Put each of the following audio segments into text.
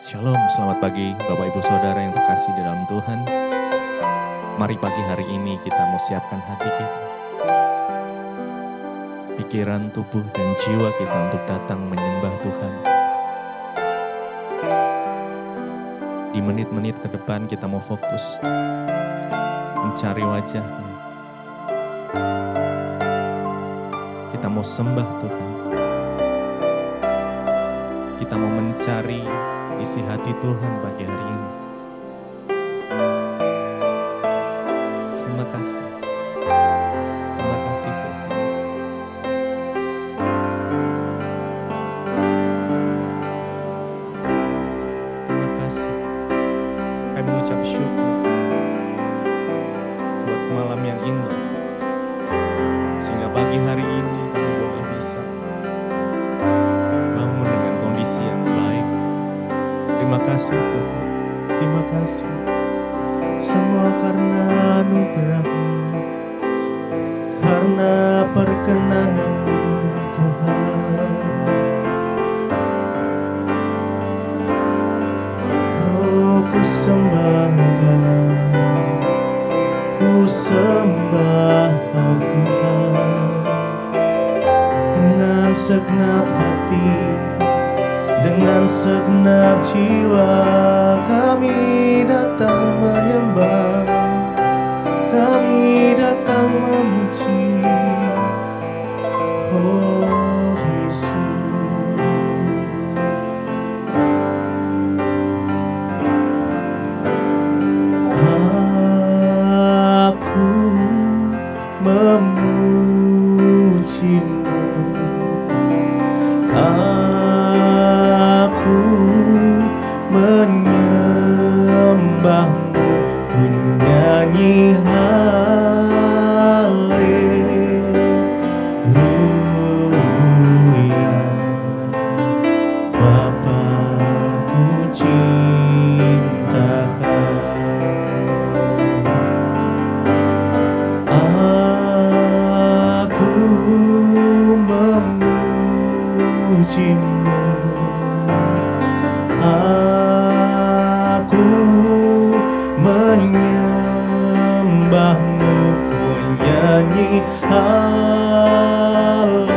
Shalom, selamat pagi Bapak Ibu Saudara yang terkasih di dalam Tuhan. Mari pagi hari ini kita mau siapkan hati kita, pikiran, tubuh, dan jiwa kita untuk datang menyembah Tuhan. Di menit-menit ke depan kita mau fokus mencari wajah-Nya. Kita mau sembah Tuhan. Kita mau mencari isi hati Tuhan pagi hari ini. Terima kasih. Terima kasih Tuhan. Terima kasih. Kami mengucap syukur buat malam yang indah. Sehingga pagi hari ini kami boleh bisa bangun dengan kondisi yang baik. Terima kasih Tuhan. Terima kasih. Semua karena anugerah-Mu, karena perkenan-Mu Tuhan. Oh, ku sembah Engkau, ku sembah Kau Tuhan. Dengan segenap hati, dengan segenap jiwa kami datang menyembah, kami datang memuji. Oh Yesus, aku memuji-Mu, aku menyembah-Mu, ku nyanyi haleluya. Bapa, ku cinta Kau, aku memuji-Mu, aku menyembah-Mu, ku nyanyi haleluya.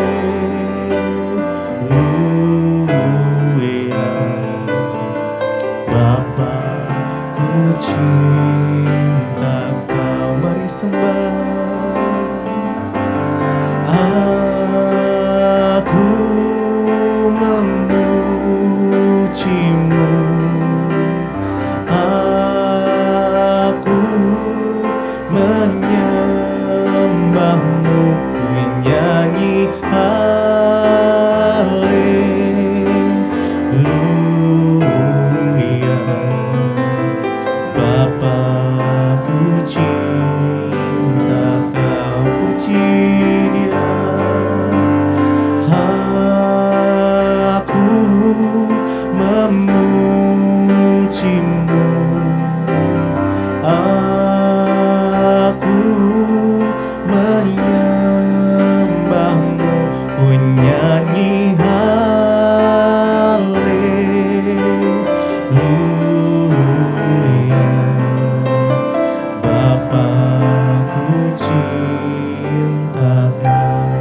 Bapa, ku cinta Kau. Mari sembah. Aku memuji-Mu, aku menyembah-Mu, ku nyanyi haleluya. Bapa, ku cinta Kau, puji Dia. Aku memuji-Mu, aku menyembah-Mu, ku nyanyi haleluya. Bapa, ku cinta Kau.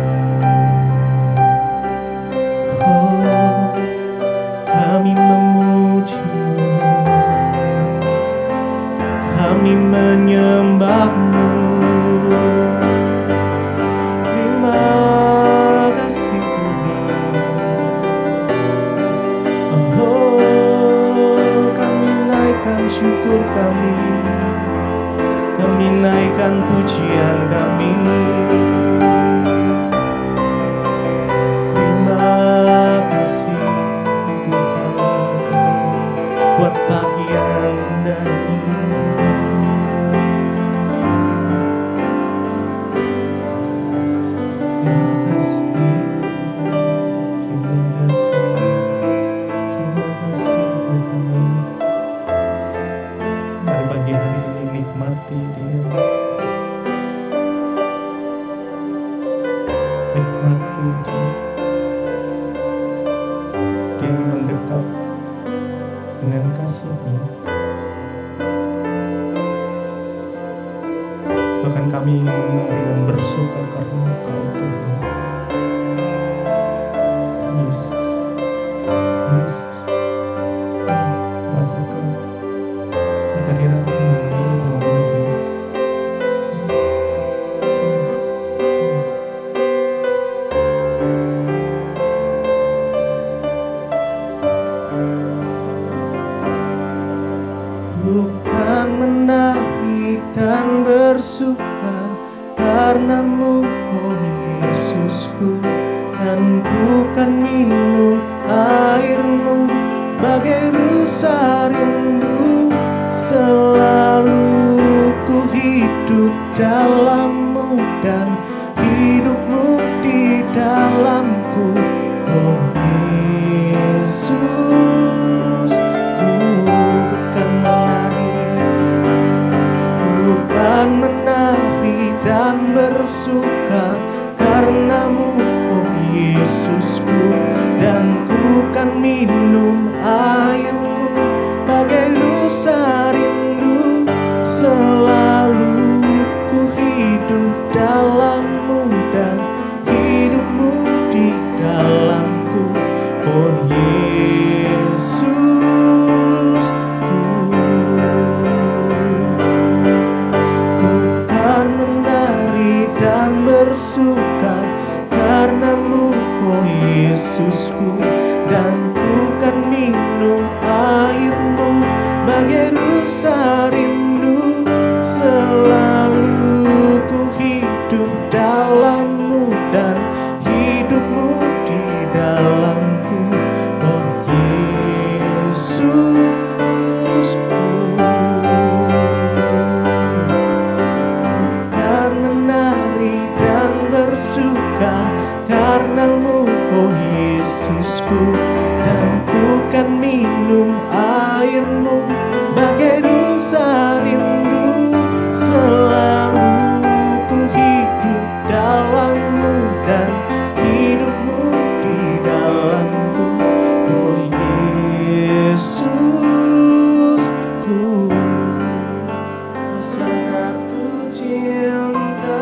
Oh, kami memuji-Mu, kami menyembah-Mu. Terima kasih Tuhan. Oh, kami naikkan syukur kami naikkan pujian kami. Terima kasih Tuhan buat pagi yang indah ini. Terima kasih, terima kasih, terima kasih Tuhan. Mari pagi hari ini nikmati Dia, nikmati Dia. Dia mendekat dengan bersuka karena Engkau Tuhan. Yesus, Yesus, rasakan kehadiran Tuhan memenuhi. Jesus, Jesus. Bukan menari dan bersuka karenamu, oh Yesusku, dan bukan minum airmu bagai rusa rindu. Selalu ku hidup dalammu dan hidupmu di dalamku, oh Yesus. Ku bukan menari dan bersuka karenamu, oh Yesusku, dan ku kan minum airmu bagai rusa rindu. Selalu ku hidup dalammu dan hidupmu di dalamku, oh Yesus. Dan bersuka karenamu, oh Yesusku, dan ku kan minum airmu bagai rusa rindu. Selalu ku hidup dalammu dan hidupmu di dalamku, oh Yesusku. Bersuka karenamu, oh Yesusku, dan ku kan minum airmu bagai rusa rindu. Selalu ku hidup dalammu dan hidupmu di dalamku, oh Yesusku. Oh, sangat ku cinta.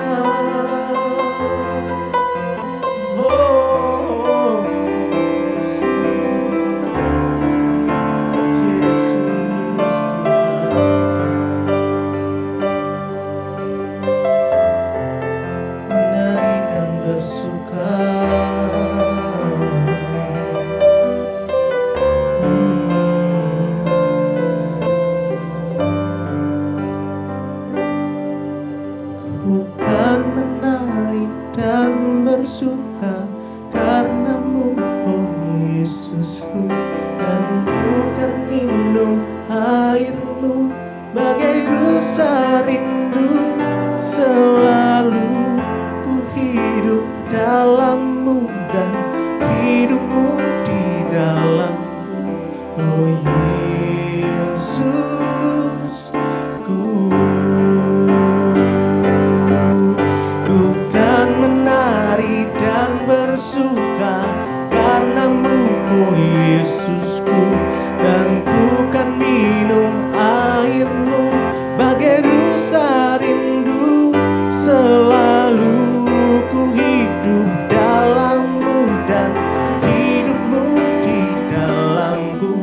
Bukan menari dan bersuka karenamu, oh Yesusku, dan bukan minum airmu bagai rusa rindu. Selalu ku hidup dalammu dan hidupmu di dalamku, oh Yesusku. Bukan menari dan bersuka karenamu, oh Yesusku, dan ku kan minum airmu bagai rusa rindu. Selalu ku hidup dalammu dan hidupmu di dalamku,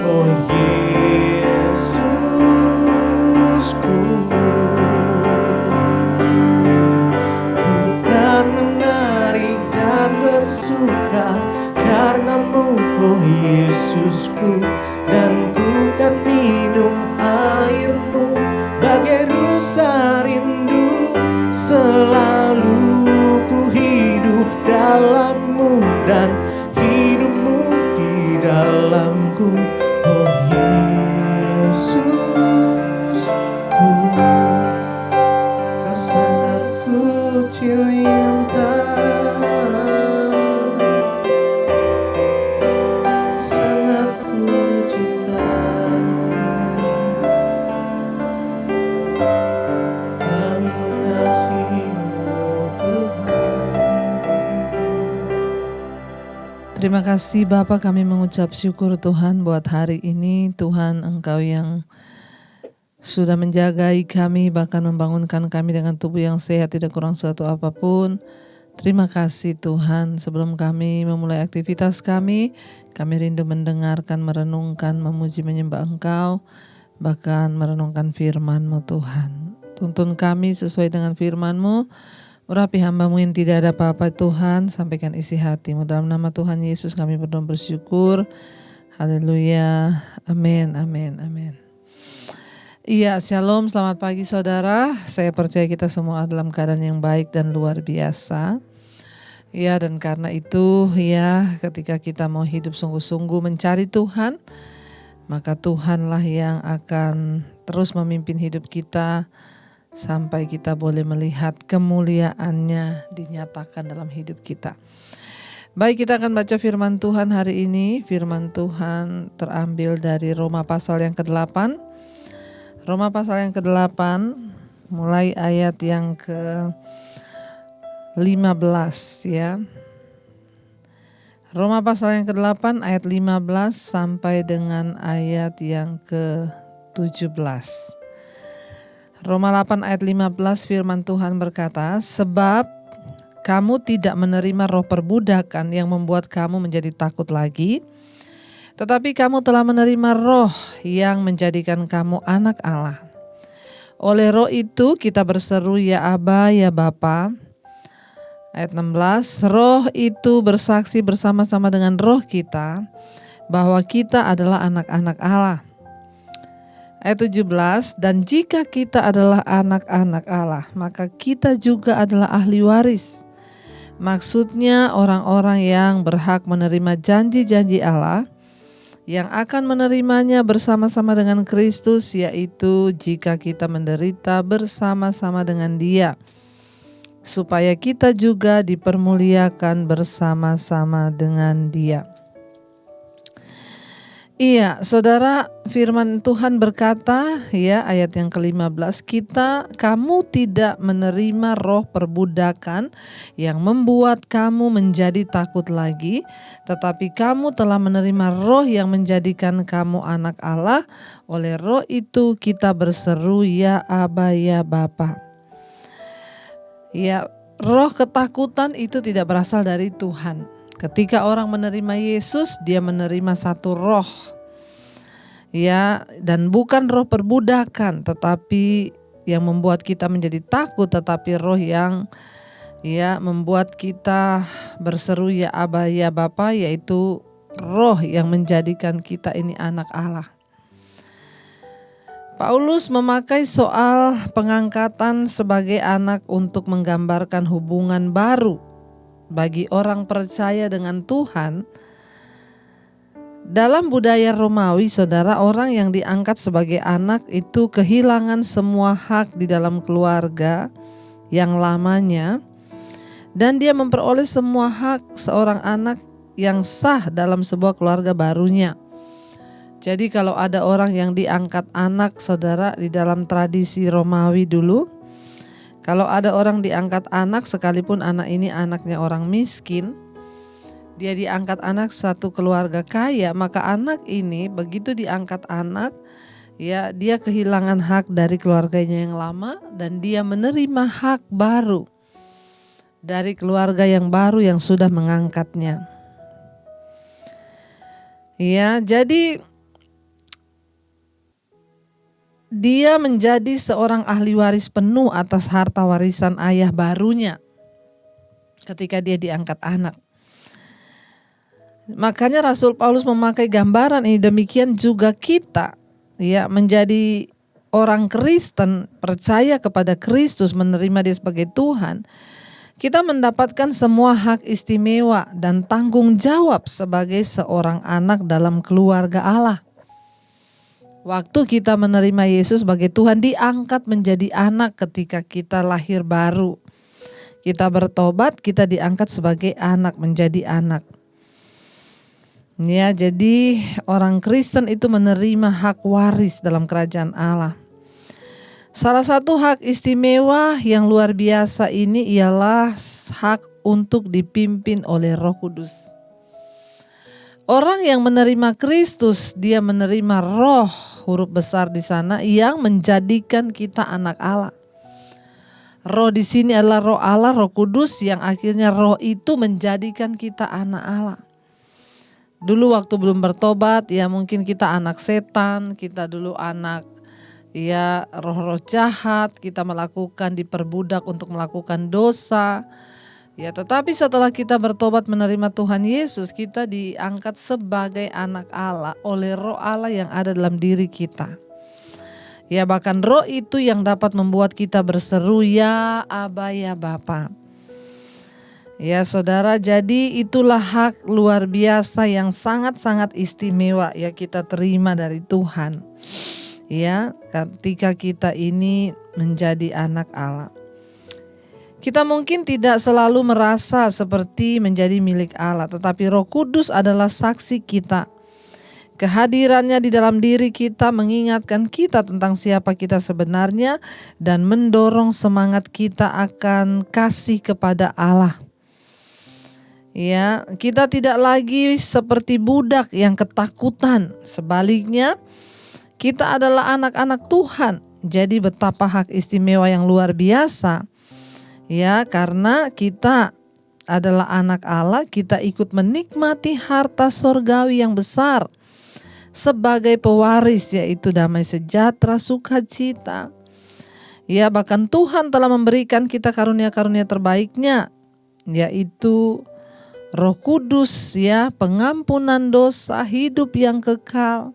oh Yesusku. Bersuka karenamu, oh Yesusku, dan ku kan minum airmu bagai rusa rindu. Selalu ku hidup dalammu dan hidupmu di dalamku, oh Yesusku. Kau sangat ku cinta. Terima kasih Bapa, kami mengucap syukur Tuhan buat hari ini. Tuhan, Engkau yang sudah menjagai kami, bahkan membangunkan kami dengan tubuh yang sehat, tidak kurang suatu apapun. Terima kasih Tuhan. Sebelum kami memulai aktivitas kami rindu mendengarkan, merenungkan, memuji, menyembah Engkau, bahkan merenungkan firman-Mu Tuhan. Tuntun kami sesuai dengan firman-Mu. Urapi hamba-Mu yang tidak ada apa-apa Tuhan, sampaikan isi hati-Mu. Dalam nama Tuhan Yesus kami berdoa bersyukur. Haleluya. Amin, amin, amin. Iya, shalom, selamat pagi saudara. Saya percaya kita semua dalam keadaan yang baik dan luar biasa. Ya, dan karena itu ya, ketika kita mau hidup sungguh-sungguh mencari Tuhan, maka Tuhanlah yang akan terus memimpin hidup kita sampai kita boleh melihat kemuliaan-Nya dinyatakan dalam hidup kita. Baik, kita akan baca firman Tuhan hari ini. Firman Tuhan terambil dari Roma pasal yang ke-8. Roma pasal yang ke-8 mulai ayat yang ke-15 ya. Roma pasal yang ke-8 ayat 15 sampai dengan ayat yang ke-17. Roma 8 ayat 15 firman Tuhan berkata, sebab kamu tidak menerima roh perbudakan yang membuat kamu menjadi takut lagi, tetapi kamu telah menerima roh yang menjadikan kamu anak Allah. Oleh roh itu kita berseru ya Aba, ya Bapa. Ayat 16, roh itu bersaksi bersama-sama dengan roh kita bahwa kita adalah anak-anak Allah. Ayat 17, dan jika kita adalah anak-anak Allah, maka kita juga adalah ahli waris. Maksudnya orang-orang yang berhak menerima janji-janji Allah, yang akan menerimanya bersama-sama dengan Kristus, yaitu jika kita menderita bersama-sama dengan Dia, supaya kita juga dipermuliakan bersama-sama dengan Dia. Iya, saudara, firman Tuhan berkata, ya, ayat yang ke-15, kamu tidak menerima roh perbudakan yang membuat kamu menjadi takut lagi, tetapi kamu telah menerima roh yang menjadikan kamu anak Allah. Oleh roh itu kita berseru ya Aba, ya Bapa. Ya, roh ketakutan itu tidak berasal dari Tuhan. Ketika orang menerima Yesus, dia menerima satu roh. Ya, dan bukan roh perbudakan, tetapi yang membuat kita menjadi takut, tetapi roh yang ya membuat kita berseru ya Aba, ya Bapa, yaitu roh yang menjadikan kita ini anak Allah. Paulus memakai soal pengangkatan sebagai anak untuk menggambarkan hubungan baru bagi orang percaya dengan Tuhan. Dalam budaya Romawi, saudara, orang yang diangkat sebagai anak itu kehilangan semua hak di dalam keluarga yang lamanya, dan dia memperoleh semua hak seorang anak yang sah dalam sebuah keluarga barunya. Jadi kalau ada orang yang diangkat anak, saudara, di dalam tradisi Romawi dulu, kalau ada orang diangkat anak, sekalipun anak ini anaknya orang miskin, dia diangkat anak satu keluarga kaya, maka anak ini begitu diangkat anak, ya dia kehilangan hak dari keluarganya yang lama dan dia menerima hak baru dari keluarga yang baru yang sudah mengangkatnya. Ya, jadi dia menjadi seorang ahli waris penuh atas harta warisan ayah barunya ketika dia diangkat anak. Makanya Rasul Paulus memakai gambaran ini, demikian juga kita ya menjadi orang Kristen, percaya kepada Kristus, menerima Dia sebagai Tuhan. Kita mendapatkan semua hak istimewa dan tanggung jawab sebagai seorang anak dalam keluarga Allah. Waktu kita menerima Yesus sebagai Tuhan, diangkat menjadi anak ketika kita lahir baru. Kita bertobat, kita diangkat sebagai anak, menjadi anak. Ya, jadi orang Kristen itu menerima hak waris dalam kerajaan Allah. Salah satu hak istimewa yang luar biasa ini ialah hak untuk dipimpin oleh Roh Kudus. Orang yang menerima Kristus, dia menerima roh, huruf besar di sana, yang menjadikan kita anak Allah. Roh di sini adalah roh Allah, Roh Kudus, yang akhirnya roh itu menjadikan kita anak Allah. Dulu waktu belum bertobat, ya mungkin kita anak setan, kita dulu anak ya roh-roh jahat, kita diperbudak untuk melakukan dosa. Ya, tetapi setelah kita bertobat menerima Tuhan Yesus, kita diangkat sebagai anak Allah oleh roh Allah yang ada dalam diri kita. Ya, bahkan roh itu yang dapat membuat kita berseru, ya Aba, ya Bapa. Ya saudara, jadi itulah hak luar biasa yang sangat-sangat istimewa ya kita terima dari Tuhan. Ya, ketika kita ini menjadi anak Allah. Kita mungkin tidak selalu merasa seperti menjadi milik Allah, tetapi Roh Kudus adalah saksi kita. Kehadirannya di dalam diri kita mengingatkan kita tentang siapa kita sebenarnya dan mendorong semangat kita akan kasih kepada Allah. Ya, kita tidak lagi seperti budak yang ketakutan. Sebaliknya, kita adalah anak-anak Tuhan. Jadi betapa hak istimewa yang luar biasa. Ya, karena kita adalah anak Allah, kita ikut menikmati harta sorgawi yang besar sebagai pewaris, yaitu damai sejahtera, sukacita. Ya, bahkan Tuhan telah memberikan kita karunia-karunia terbaiknya, yaitu Roh Kudus, ya, pengampunan dosa, hidup yang kekal.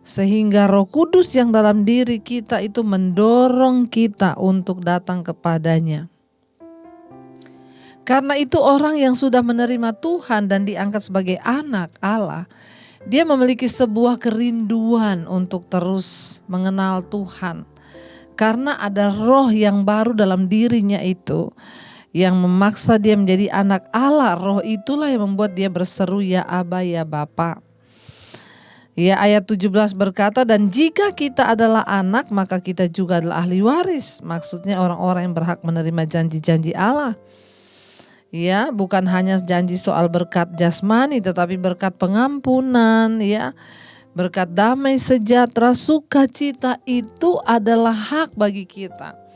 Sehingga Roh Kudus yang dalam diri kita itu mendorong kita untuk datang kepadanya. Karena itu orang yang sudah menerima Tuhan dan diangkat sebagai anak Allah, dia memiliki sebuah kerinduan untuk terus mengenal Tuhan. Karena ada roh yang baru dalam dirinya itu yang memaksa dia menjadi anak Allah. Roh itulah yang membuat dia berseru, ya Aba, ya Bapa. Ya, ayat 17 berkata, dan jika kita adalah anak, maka kita juga adalah ahli waris. Maksudnya orang-orang yang berhak menerima janji-janji Allah. Ya, bukan hanya janji soal berkat jasmani, tetapi berkat pengampunan, ya, berkat damai sejahtera, sukacita, itu adalah hak bagi kita.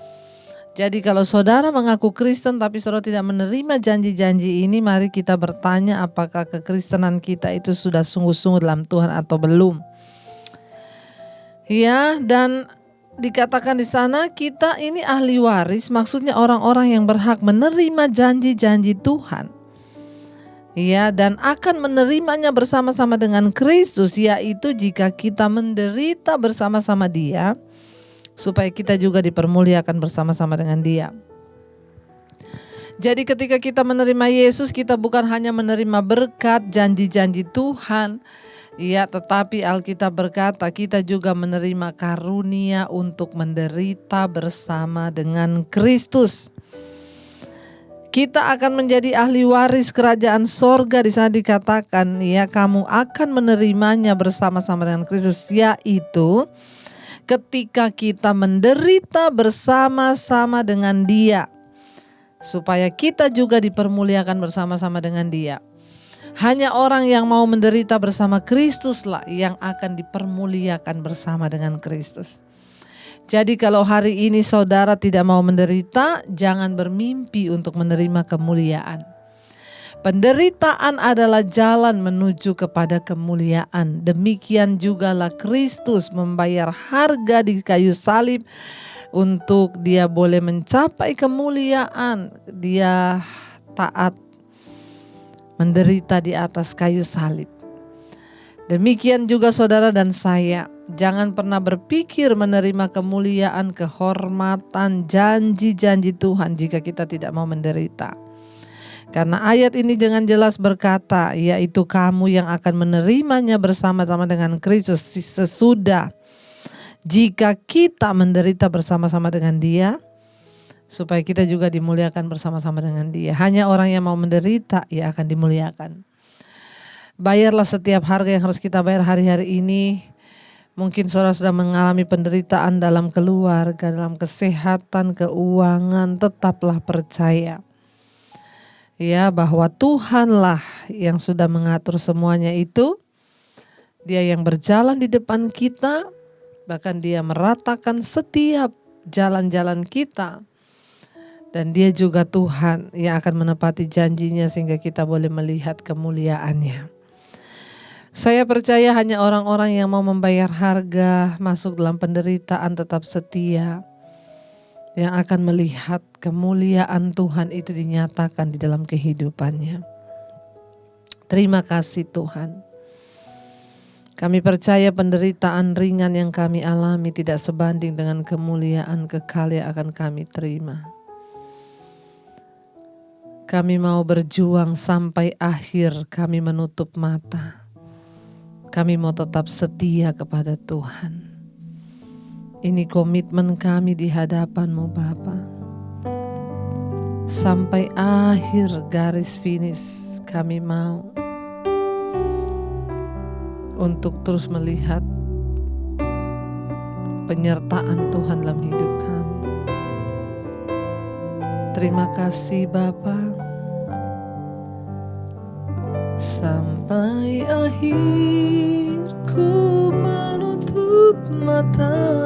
Jadi kalau saudara mengaku Kristen tapi saudara tidak menerima janji-janji ini, mari kita bertanya apakah kekristenan kita itu sudah sungguh-sungguh dalam Tuhan atau belum. Ya, dan dikatakan di sana kita ini ahli waris, maksudnya orang-orang yang berhak menerima janji-janji Tuhan. Ya, dan akan menerimanya bersama-sama dengan Kristus, yaitu jika kita menderita bersama-sama Dia, supaya kita juga dipermuliakan bersama-sama dengan Dia. Jadi ketika kita menerima Yesus, kita bukan hanya menerima berkat janji-janji Tuhan, ya, tetapi Alkitab berkata kita juga menerima karunia untuk menderita bersama dengan Kristus. Kita akan menjadi ahli waris kerajaan sorga. Di sana dikatakan, ya, kamu akan menerimanya bersama-sama dengan Kristus, yaitu ketika kita menderita bersama-sama dengan Dia, supaya kita juga dipermuliakan bersama-sama dengan Dia. Hanya orang yang mau menderita bersama Kristuslah yang akan dipermuliakan bersama dengan Kristus. Jadi kalau hari ini saudara tidak mau menderita, jangan bermimpi untuk menerima kemuliaan. Penderitaan adalah jalan menuju kepada kemuliaan. Demikian jugalah Kristus membayar harga di kayu salib untuk Dia boleh mencapai kemuliaan. Dia taat menderita di atas kayu salib. Demikian juga saudara dan saya, jangan pernah berpikir menerima kemuliaan, kehormatan, janji-janji Tuhan jika kita tidak mau menderita. Karena ayat ini dengan jelas berkata, yaitu kamu yang akan menerimanya bersama-sama dengan Kristus sesudah jika kita menderita bersama-sama dengan Dia, supaya kita juga dimuliakan bersama-sama dengan Dia. Hanya orang yang mau menderita yang akan dimuliakan. Bayarlah setiap harga yang harus kita bayar hari-hari ini. Mungkin saudara sudah mengalami penderitaan dalam keluarga, dalam kesehatan, keuangan, tetaplah percaya. Ya, bahwa Tuhanlah yang sudah mengatur semuanya itu. Dia yang berjalan di depan kita, bahkan Dia meratakan setiap jalan-jalan kita. Dan Dia juga Tuhan yang akan menepati janjinya sehingga kita boleh melihat kemuliaan-Nya. Saya percaya hanya orang-orang yang mau membayar harga, masuk dalam penderitaan tetap setia, yang akan melihat kemuliaan Tuhan itu dinyatakan di dalam kehidupannya. Terima kasih Tuhan. Kami percaya penderitaan ringan yang kami alami tidak sebanding dengan kemuliaan kekal yang akan kami terima. Kami mau berjuang sampai akhir, kami menutup mata. Kami mau tetap setia kepada Tuhan. Ini komitmen kami di hadapan-Mu Bapa. Sampai akhir garis finish kami mau untuk terus melihat penyertaan Tuhan dalam hidup kami. Terima kasih Bapa. Sampai akhir ku menutup mata,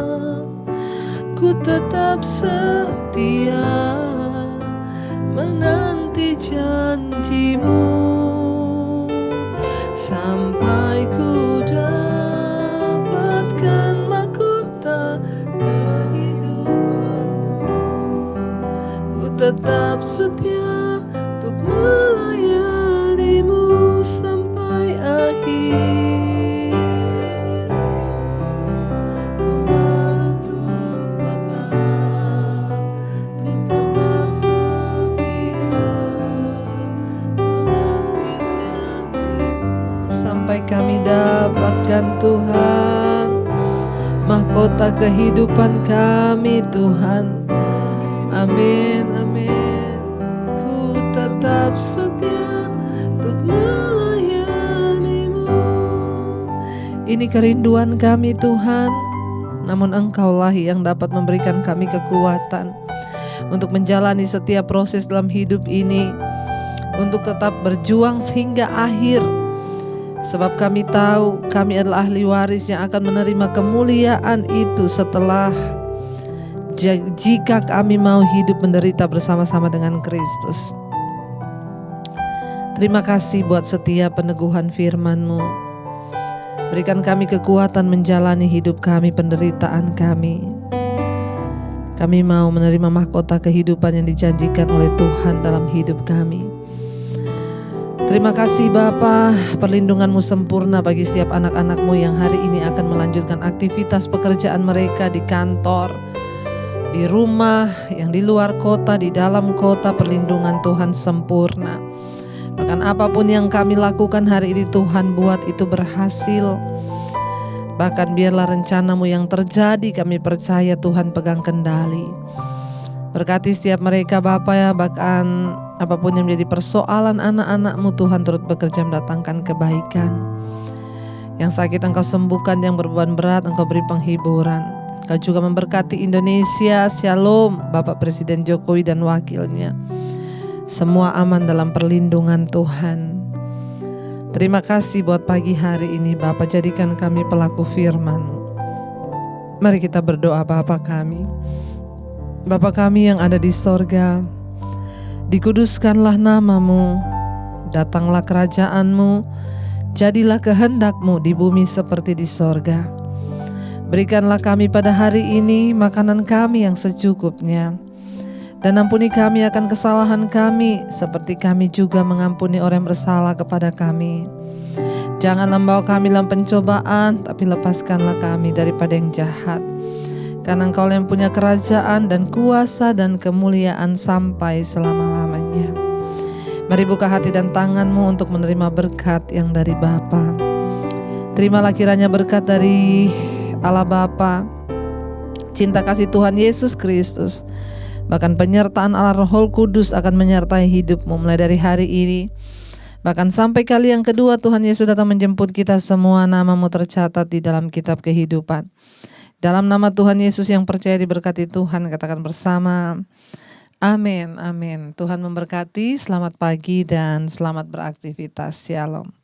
ku tetap setia menanti janji-Mu, sampai ku dapatkan mahkota kehidupan-Mu. Ku tetap setia untuk melayani-Mu sampai akhir. Kami dapatkan Tuhan mahkota kehidupan kami Tuhan. Amin, amin. Ku tetap setia untuk melayani-Mu. Ini kerinduan kami Tuhan, namun Engkaulah yang dapat memberikan kami kekuatan untuk menjalani setiap proses dalam hidup ini, untuk tetap berjuang hingga akhir. Sebab kami tahu kami adalah ahli waris yang akan menerima kemuliaan itu setelah jika kami mau hidup menderita bersama-sama dengan Kristus. Terima kasih buat setiap peneguhan firman-Mu. Berikan kami kekuatan menjalani hidup kami, penderitaan kami. Kami mau menerima mahkota kehidupan yang dijanjikan oleh Tuhan dalam hidup kami. Terima kasih Bapa, perlindungan-Mu sempurna bagi setiap anak-anak-Mu yang hari ini akan melanjutkan aktivitas pekerjaan mereka di kantor, di rumah, yang di luar kota, di dalam kota. Perlindungan Tuhan sempurna. Bahkan apapun yang kami lakukan hari ini Tuhan buat itu berhasil. Bahkan biarlah rencana-Mu yang terjadi, kami percaya Tuhan pegang kendali. Berkati setiap mereka Bapa ya, bahkan apapun yang menjadi persoalan anak-anak-Mu Tuhan turut bekerja mendatangkan kebaikan. Yang sakit Engkau sembuhkan, yang beban berat Engkau beri penghiburan. Engkau juga memberkati Indonesia, Shalom, Bapak Presiden Jokowi dan wakilnya. Semua aman dalam perlindungan Tuhan. Terima kasih buat pagi hari ini Bapa, jadikan kami pelaku firman-Mu. Mari kita berdoa. Bapa kami, Bapa kami yang ada di sorga, dikuduskanlah nama-Mu, datanglah kerajaan-Mu, jadilah kehendak-Mu di bumi seperti di sorga. Berikanlah kami pada hari ini makanan kami yang secukupnya, dan ampuni kami akan kesalahan kami, seperti kami juga mengampuni orang yang bersalah kepada kami. Janganlah membawa kami dalam pencobaan, tapi lepaskanlah kami daripada yang jahat. Karena Engkau yang punya kerajaan dan kuasa dan kemuliaan sampai selama-lamanya. Mari buka hati dan tangan-Mu untuk menerima berkat yang dari Bapa. Terimalah kiranya berkat dari Allah Bapa, cinta kasih Tuhan Yesus Kristus, bahkan penyertaan Allah Roh Kudus akan menyertai hidup-Mu mulai dari hari ini. Bahkan sampai kali yang kedua Tuhan Yesus datang menjemput kita semua, nama-Mu tercatat di dalam kitab kehidupan. Dalam nama Tuhan Yesus yang percaya diberkati Tuhan, katakan bersama, Amin, amin. Tuhan memberkati, selamat pagi dan selamat beraktivitas. Shalom.